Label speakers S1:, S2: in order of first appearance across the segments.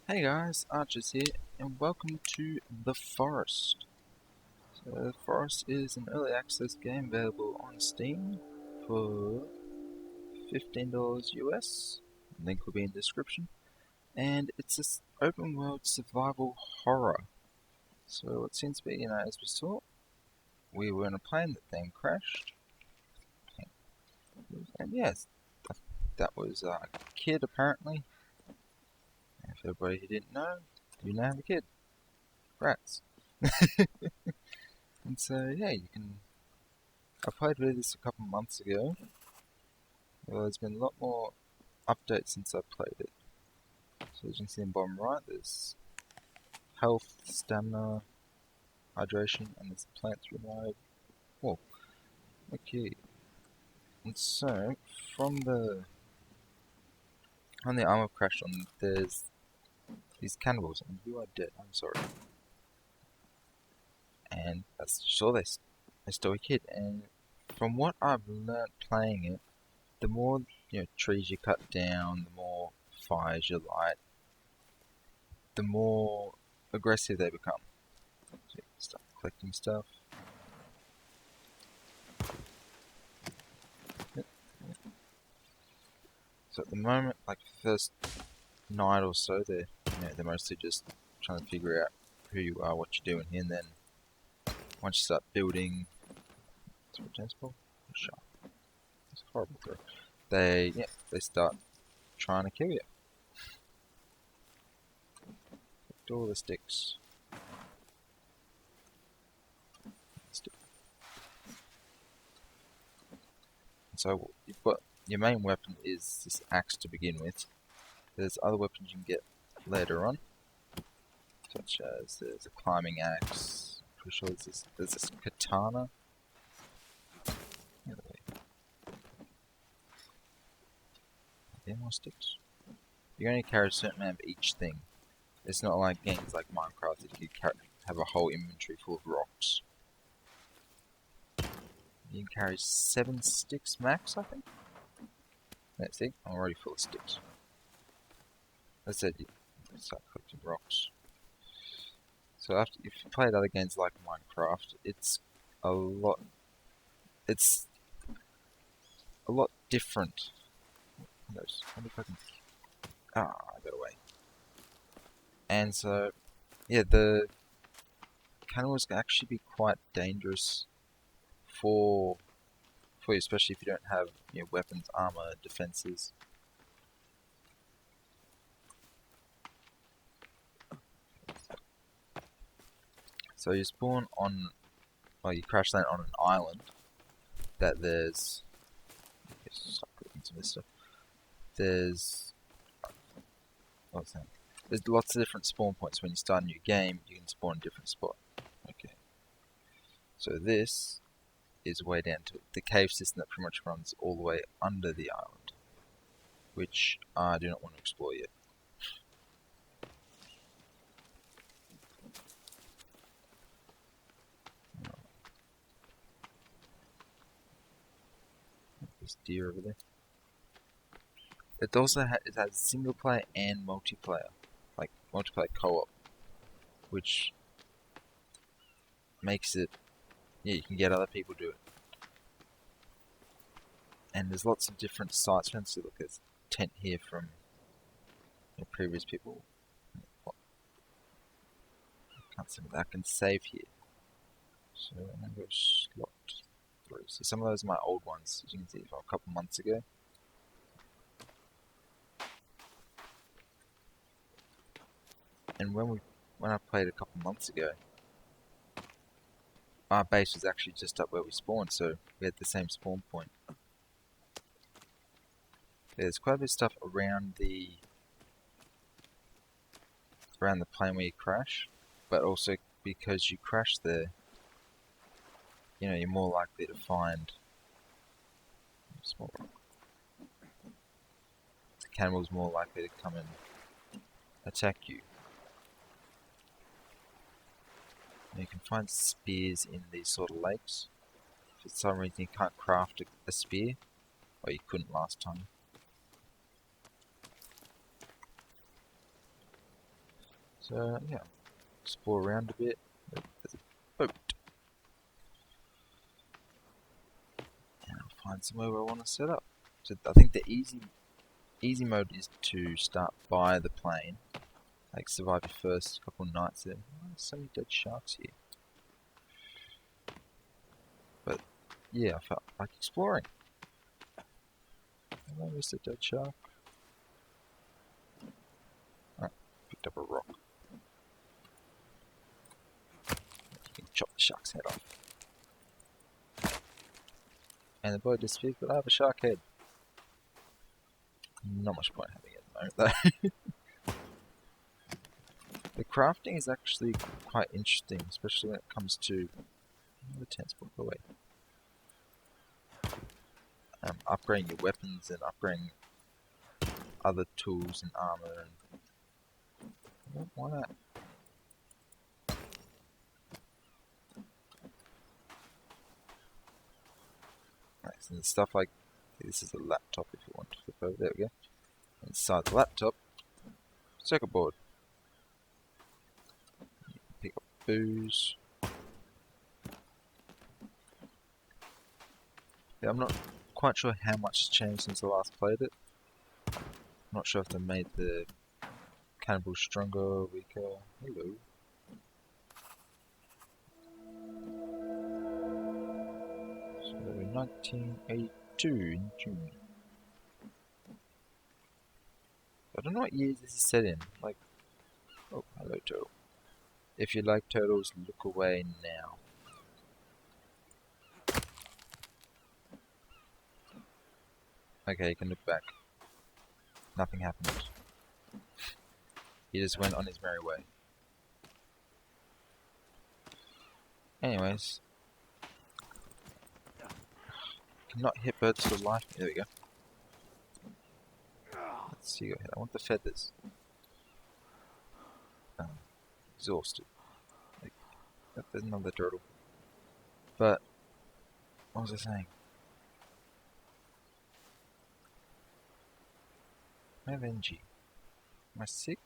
S1: Hey guys, Archers here, and welcome to The Forest. So, The Forest is an early access game available on Steam for $15 US. Link will be in the description. And it's an open world survival horror. So it seems to be, as we saw, we were in a plane that then crashed. And yes, that was a kid apparently. And for everybody who didn't know, you now have a kid. Rats. And so, yeah, you can. I played with this a couple months ago. Well, there's been a lot more updates since I played it. So as you can see in the bottom right, there's health, stamina, hydration, and there's plants revive. Whoa, okay. And so, from the armor crash on, there's these cannibals, and you are dead. I'm sorry. And that's sure they stole a kid. And from what I've learnt playing it, the more trees you cut down, the more fires you light, the more aggressive they become. So you can start collecting stuff. So at the moment, like the first night or so, they're mostly just trying to figure out who you are, what you're doing here, and then once you start building, it's horrible. Bro. They start trying to kill you. Collect all the sticks. So you've got your main weapon is this axe to begin with. There's other weapons you can get later on, such as there's a climbing axe. Pretty sure there's this katana. Are there more sticks? You can only carry a certain amount of each thing. It's not like games like Minecraft that you can have a whole inventory full of rocks. You can carry 7 sticks max, I think. Let's see, I'm already full of sticks. That's it. Start collecting rocks. So if you played other games like Minecraft, it's a lot different. I wonder if I can... I got away. And so, yeah, the cannibals can actually be quite dangerous for you, especially if you don't have weapons, armor, defenses. So you spawn on, you crash land on an island that there's. Stop clicking some of this stuff. There's lots of different spawn points. When you start a new game, you can spawn a different spot. Okay. So this is way down to the cave system that pretty much runs all the way under the island, which I do not want to explore yet. There's deer over there. It also it has single player and multiplayer, like multiplayer co-op, which makes it, you can get other people to do it. And there's lots of different sites. So look, there's a tent here from previous people. I can't see that I can save here. So I'm going to go slot 3. So some of those are my old ones, as you can see, from a couple months ago. And when I played a couple months ago, our base was actually just up where we spawned, so we had the same spawn point. There's quite a bit of stuff around the plane where you crash, but also because you crash there, you're more likely to find small rock. The cannibal's more likely to come and attack you. You can find spears in these sort of lakes. For some reason you can't craft a spear, or you couldn't last time. So yeah, explore around a bit. There's a boat. And I'll find somewhere where I want to set up. So I think the easy mode is to start by the plane. Like survive your first couple nights there. Oh, there's so many dead sharks here. But yeah, I felt like exploring. Hello, Mr. Dead Shark. Oh, picked up a rock. You can chop the shark's head off. And the boy disappears, but I have a shark head. Not much point having it at the moment though. The crafting is actually quite interesting, especially when it comes to the tense book away. Upgrading your weapons and upgrading other tools and armor and why not? Nice. And stuff like this is a laptop if you want to flip over. There we go. Inside the laptop, circuit board. Pick up booze. Yeah, I'm not quite sure how much has changed since I last played it. I'm not sure if they made the cannibals stronger, weaker. Hello. So 1982 in June. I don't know what years this is set in. Like, oh, hello turtle. If you like turtles, look away now. Okay, you can look back. Nothing happened. He just went on his merry way. Anyways. Cannot hit birds for life. There we go. Let's see. I want the feathers. Exhausted. Like, there's another turtle. But, what was I saying? I have NG. Am I sick?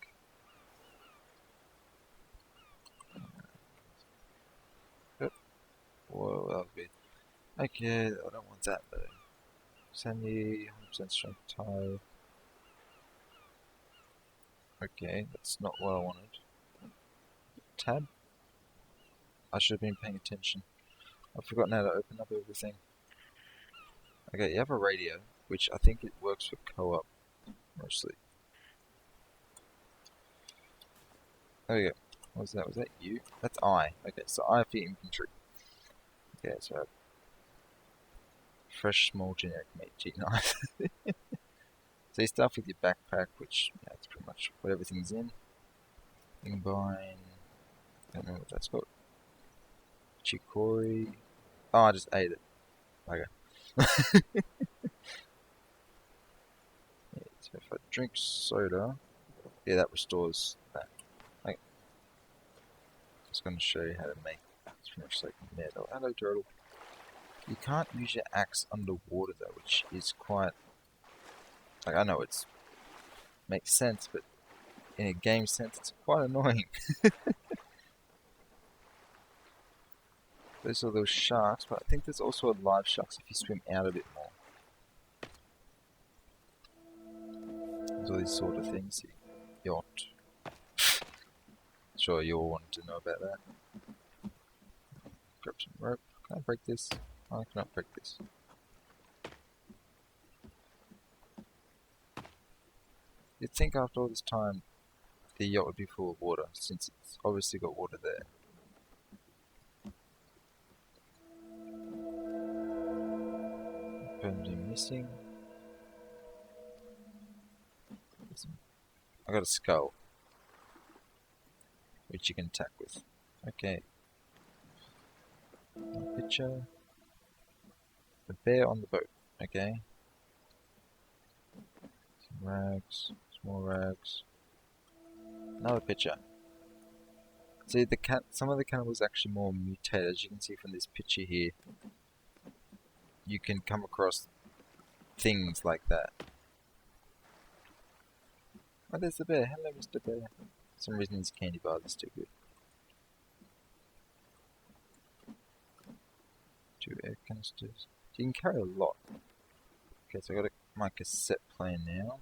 S1: Oh. Whoa, that was weird. Okay, I don't want that though. Sandy, 100% strength tie. Okay, that's not what I wanted. Tab? I should have been paying attention. I've forgotten how to open up everything. Okay, you have a radio, which I think it works for co-op, mostly. There we go. What was that? Was that you? That's I. Okay, so I for infantry. Okay, so I have fresh, small, generic meat. Gee, nice. So you start with your backpack, which that's pretty much what everything's in. Combine. I don't know what that's called. Chicory. Oh, I just ate it. Okay. Yeah, so if I drink soda, yeah, that restores that. Okay. Just going to show you how to make. It's pretty much like metal. Hello, turtle. You can't use your axe underwater though, which is quite. Like I know it's makes sense, but in a game sense, it's quite annoying. Those are those sharks, but I think there's also a live sharks if you swim out a bit more. There's all these sort of things. Yacht. Sure, you all wanted to know about that. Grab some rope. Can I break this? Oh, I cannot break this. You'd think after all this time, the yacht would be full of water, since it's obviously got water there. Permanently missing. I got a skull, which you can attack with. Okay. Picture. The bear on the boat. Okay. Some rags. Small rags. Another picture. See, some of the cannibals are actually more mutated, as you can see from this picture here. You can come across things like that. Oh, there's the bear. Hello, Mr. Bear. some reason these candy bars are still good. 2 air canisters. So you can carry a lot. Okay, so I got my cassette player now.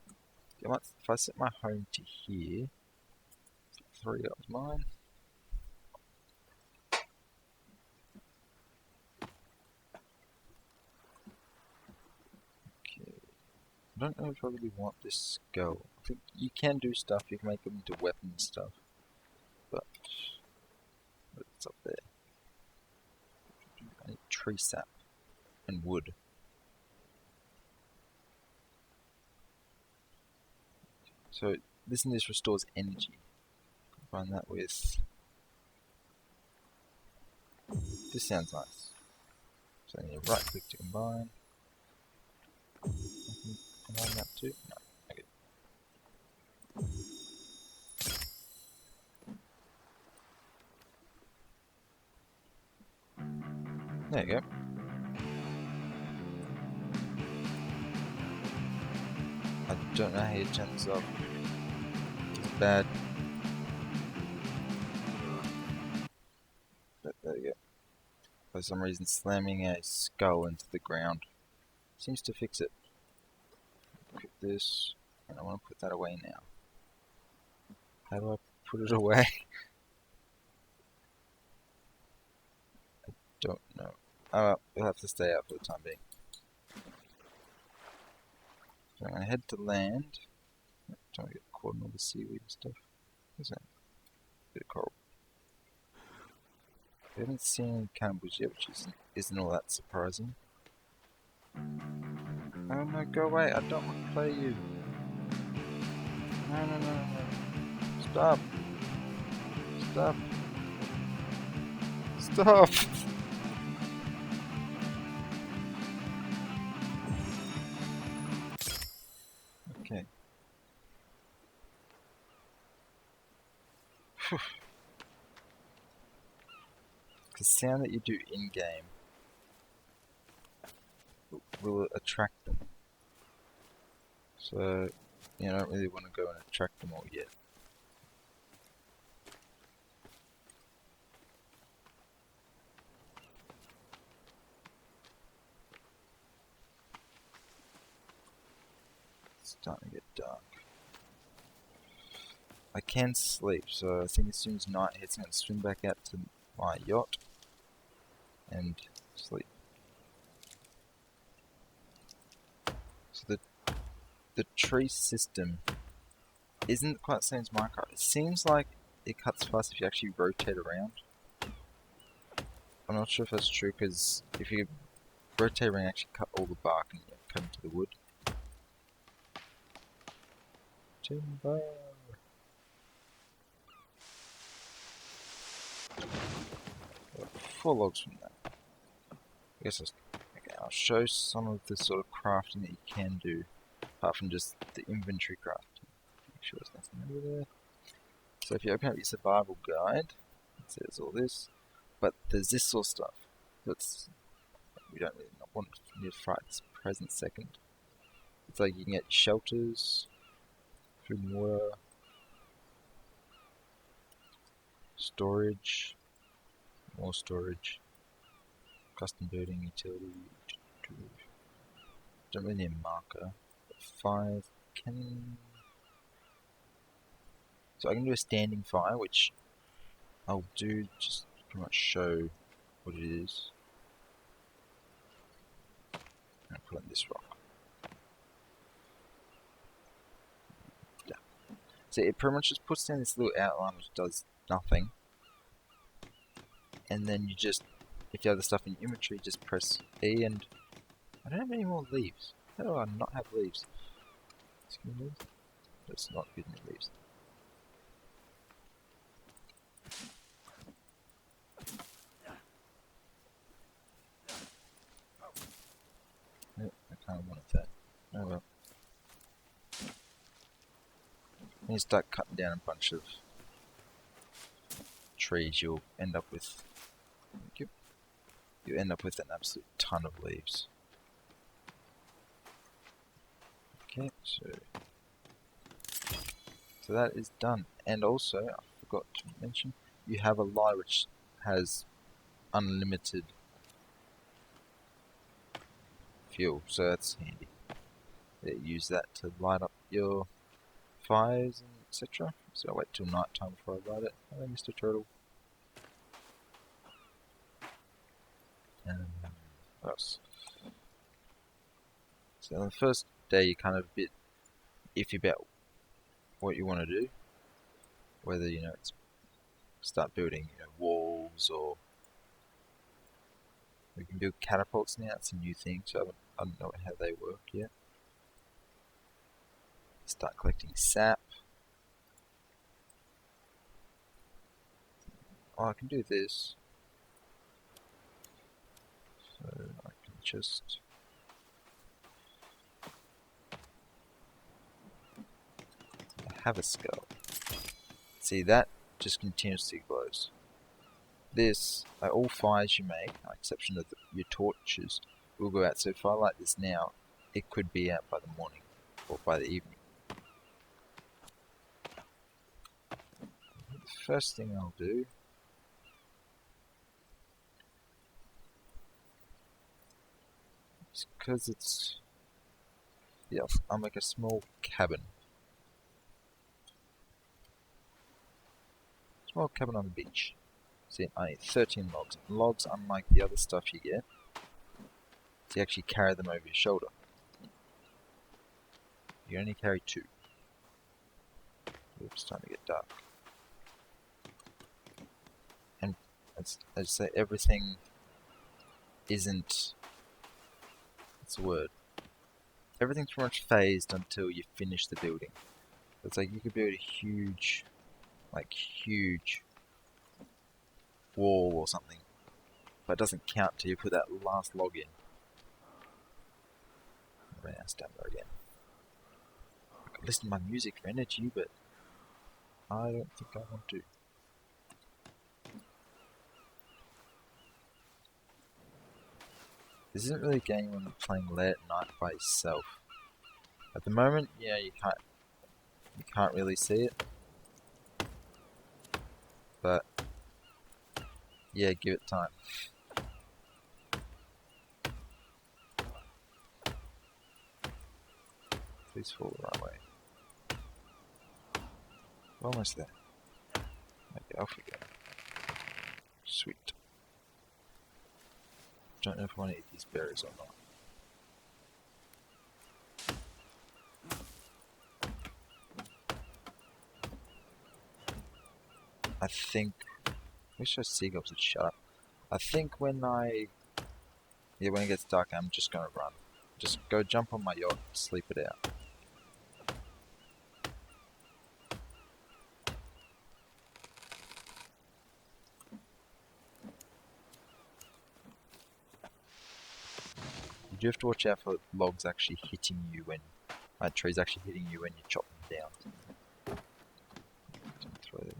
S1: If I set my home to here, 3 that was mine. Okay. I don't know if I really want this skull. I think you can do stuff, you can make them into weapon stuff. But it's up there. I need tree sap and wood. So this and this restores energy. Combine that with... This sounds nice. So I need a right click to combine. I can combine that too? No. Okay. There you go. I don't know how you turn this off. It's bad. But there you go. For some reason slamming a skull into the ground seems to fix it. Click this, and I want to put that away now. How do I put it away? I don't know. Oh well, it'll have to stay out for the time being. So I'm going to head to land. Trying to get caught in all the seaweed and stuff. What's that? Bit of coral. We haven't seen any cannibals yet, which isn't all that surprising. Oh no, go away, I don't want to play you. No, no, no, no. Stop. Stop. Stop. Okay. The sound that you do in-game will attract them. So, you don't really want to go and attract them all yet. It's starting to get dark. I can sleep, so I think as soon as night hits, I'm going to swim back out to my yacht and sleep. So the tree system isn't quite the same as Minecraft. It seems like it cuts fast if you actually rotate around. I'm not sure if that's true, because if you rotate around, you actually cut all the bark and you cut into the wood. Timber. 4 logs from that. I guess okay, I'll show some of the sort of crafting that you can do, apart from just the inventory crafting. Make sure there's nothing over there. So if you open up your survival guide, it says all this, but there's this sort of stuff that's we don't really want to need to fight this present second. It's like you can get shelters, food and water, storage, more storage, custom building, utility. Don't really need a marker. 5 can. So I can do a standing fire, which I'll do just pretty much show what it is. And I'll put on this rock. Yeah. So it pretty much just puts down this little outline which does nothing. And then you just, if you have the stuff in your inventory, just press E and... I don't have any more leaves. How do I not have leaves? Excuse me. That's not giving me leaves. Nope, I kind of wanted that. Oh well. When you start cutting down a bunch of trees, you'll end up with... You end up with an absolute ton of leaves. Okay, so So that is done. And also, I forgot to mention, you have a light which has unlimited fuel, so that's handy. Yeah, use that to light up your fires and etc. So I'll wait till night time before I light it. Hello, Mr. Turtle. What else? So on the first day you're kind of a bit iffy about what you want to do. Whether, it's start building walls, or we can build catapults now. It's a new thing, so I don't know how they work yet. Start collecting sap. Oh, I can do this. So I can just have a skull. See, that just continuously glows. This, all fires you make, with the exception of your torches, will go out. So if I light this now, it could be out by the morning or by the evening. The first thing I'll do is, because it's, yeah, I'll make a small cabin. Small cabin on the beach. See, I need 13 logs. Logs, unlike the other stuff you get, you actually carry them over your shoulder. You only carry 2. Oops, it's starting to get dark. And as I say, everything isn't, what's the word? Everything's pretty much phased until you finish the building. It's like you could build a huge wall or something, but it doesn't count till you put that last log in. Ran out of stamina again. I could listen to my music for energy, but I don't think I want to. This isn't really a game when you're playing late at night by yourself. At the moment, you can't really see it. But yeah, give it time. Please fall the right way. We're almost there. Okay, off we go. Sweet. Don't know if I want to eat these berries or not. I think... I wish those seagulls would shut up. I think when it gets dark, I'm just gonna run. Just go jump on my yacht, sleep it out. You do have to watch out for logs actually hitting you trees actually hitting you when you chop them down. Don't throw them in.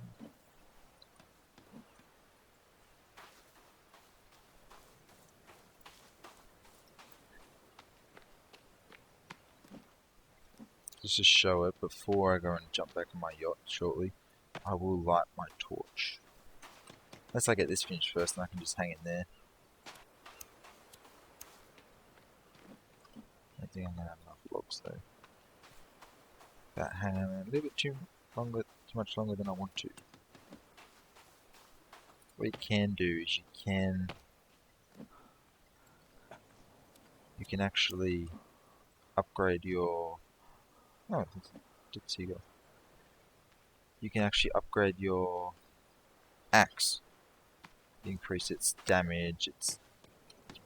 S1: Just to show it, before I go and jump back on my yacht shortly, I will light my torch. Unless I get this finished first, and I can just hang it there. I think I'm gonna have enough logs though. That hanging a little bit too much longer than I want to. What you can do is you can actually upgrade your... Oh, did seagull. You can actually upgrade your axe. Increase its damage, its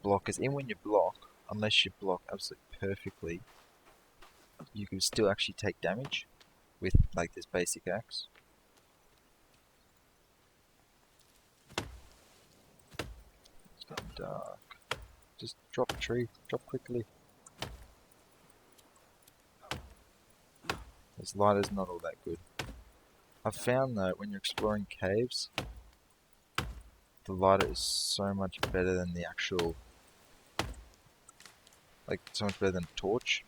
S1: blockers. And when you block, unless you block absolutely perfectly, you can still actually take damage with like this basic axe. It's getting dark. Just drop a tree. Drop quickly. This light is not all that good. I've found that when you're exploring caves, the lighter is so much better than the actual... so much better than a torch.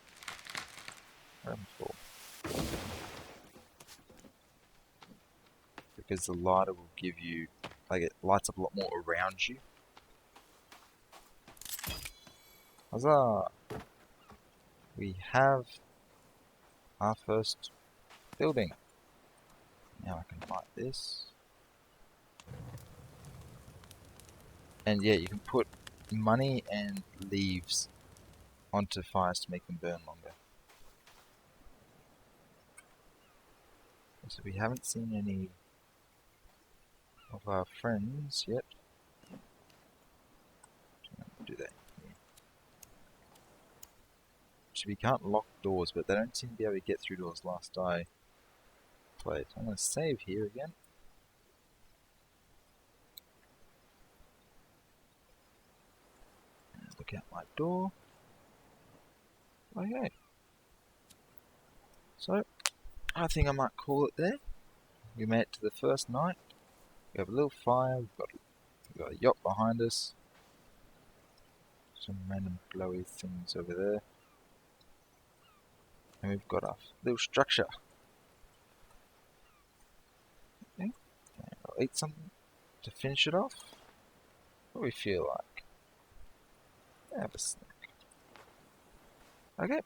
S1: because the lighter will give you, like, it lights up a lot more around you. Huzzah! We have our first building. Now I can light this. And yeah, you can put money and leaves onto fires to make them burn longer. So we haven't seen any of our friends yet. Do that. Yeah. So we can't lock doors, but they don't seem to be able to get through doors last I played. I'm going to save here again. Look out my door. Okay. So, I think I might call it there. We made it to the first night. We have a little fire. We've got a yacht behind us. Some random glowy things over there. And we've got a little structure. Okay. And I'll eat something to finish it off. What do we feel like? Have a snack. Okay.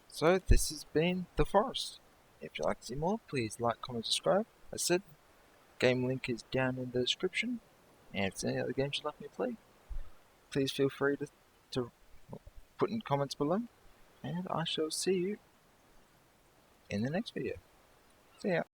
S1: So this has been The Forest. If you'd like to see more, please like, comment, subscribe. As I said, game link is down in the description. And if there's any other games you'd like me to play, please feel free to put in comments below. And I shall see you in the next video. See ya.